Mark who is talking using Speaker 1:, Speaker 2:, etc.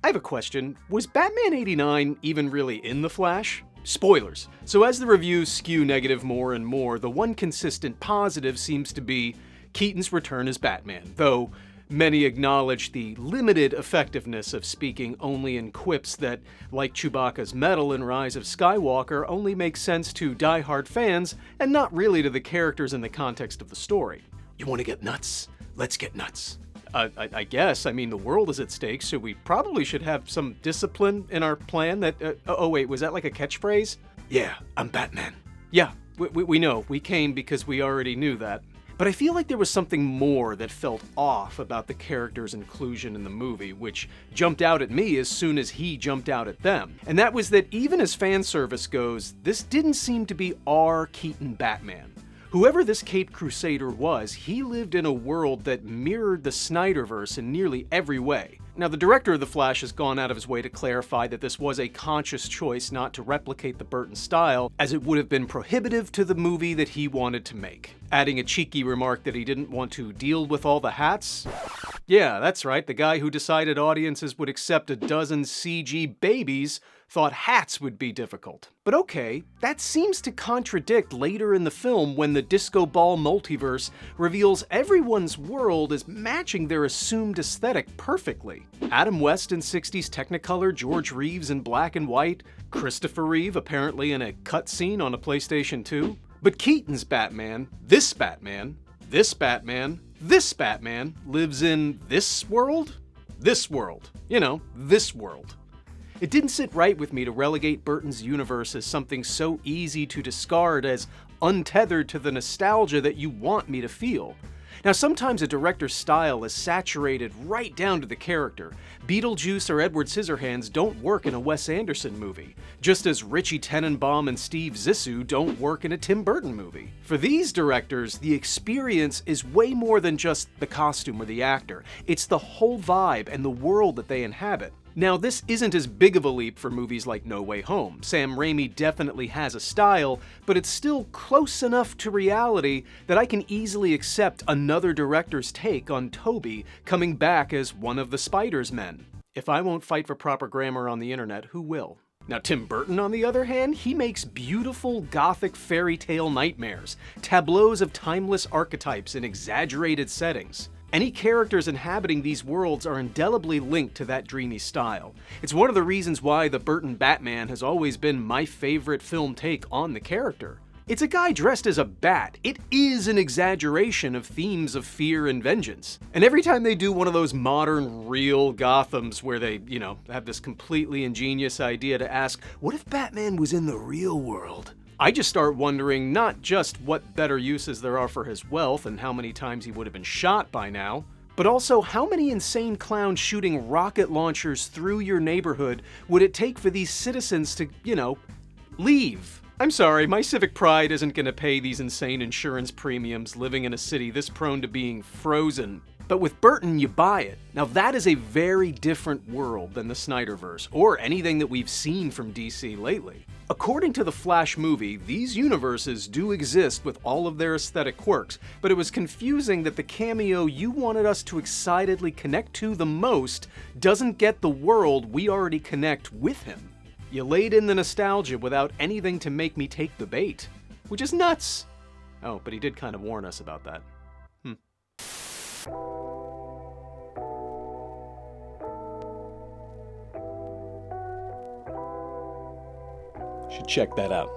Speaker 1: I have a question. Was Batman '89 even really in The Flash? Spoilers. So as the reviews skew negative more and more, the one consistent positive seems to be Keaton's return as Batman, though many acknowledge the limited effectiveness of speaking only in quips that, like Chewbacca's medal in Rise of Skywalker, only make sense to die-hard fans and not really to the characters in the context of the story. You want to get nuts? Let's get nuts. I guess. I mean, the world is at stake, so we probably should have some discipline in our plan that... wait, was that like a catchphrase? Yeah, I'm Batman. Yeah, we know. We came because we already knew that. But I feel like there was something more that felt off about the character's inclusion in the movie, which jumped out at me as soon as he jumped out at them. And that was that even as fan service goes, this didn't seem to be our Keaton Batman. Whoever this Caped Crusader was, he lived in a world that mirrored the Snyderverse in nearly every way. Now, the director of The Flash has gone out of his way to clarify that this was a conscious choice not to replicate the Burton style, as it would have been prohibitive to the movie that he wanted to make. Adding a cheeky remark that he didn't want to deal with all the hats. Yeah, that's right, the guy who decided audiences would accept a dozen CG babies thought hats would be difficult. But okay, that seems to contradict later in the film when the disco ball multiverse reveals everyone's world is matching their assumed aesthetic perfectly. Adam West in 60s Technicolor, George Reeves in black and white, Christopher Reeve apparently in a cutscene on a PlayStation 2. But Keaton's Batman, this Batman, this Batman, this Batman lives in this world? This world. You know, this world. It didn't sit right with me to relegate Burton's universe as something so easy to discard as untethered to the nostalgia that you want me to feel. Now, sometimes a director's style is saturated right down to the character. Beetlejuice or Edward Scissorhands don't work in a Wes Anderson movie, just as Richie Tenenbaum and Steve Zissou don't work in a Tim Burton movie. For these directors, the experience is way more than just the costume or the actor. It's the whole vibe and the world that they inhabit. Now, this isn't as big of a leap for movies like No Way Home. Sam Raimi definitely has a style, but it's still close enough to reality that I can easily accept another director's take on Tobey coming back as one of the Spider's men. If I won't fight for proper grammar on the internet, who will? Now, Tim Burton, on the other hand, he makes beautiful gothic fairy tale nightmares, tableaus of timeless archetypes in exaggerated settings. Any characters inhabiting these worlds are indelibly linked to that dreamy style. It's one of the reasons why the Burton Batman has always been my favorite film take on the character. It's a guy dressed as a bat. It is an exaggeration of themes of fear and vengeance. And every time they do one of those modern, real Gothams where they, have this completely ingenious idea to ask, what if Batman was in the real world? I just start wondering not just what better uses there are for his wealth and how many times he would have been shot by now, but also how many insane clowns shooting rocket launchers through your neighborhood would it take for these citizens to, leave? I'm sorry, my civic pride isn't gonna pay these insane insurance premiums living in a city this prone to being frozen. But with Burton, you buy it. Now that is a very different world than the Snyderverse, or anything that we've seen from DC lately. According to the Flash movie, these universes do exist with all of their aesthetic quirks, but it was confusing that the cameo you wanted us to excitedly connect to the most doesn't get the world we already connect with him. You laid in the nostalgia without anything to make me take the bait, which is nuts. Oh, but he did kind of warn us about that. Should check that out.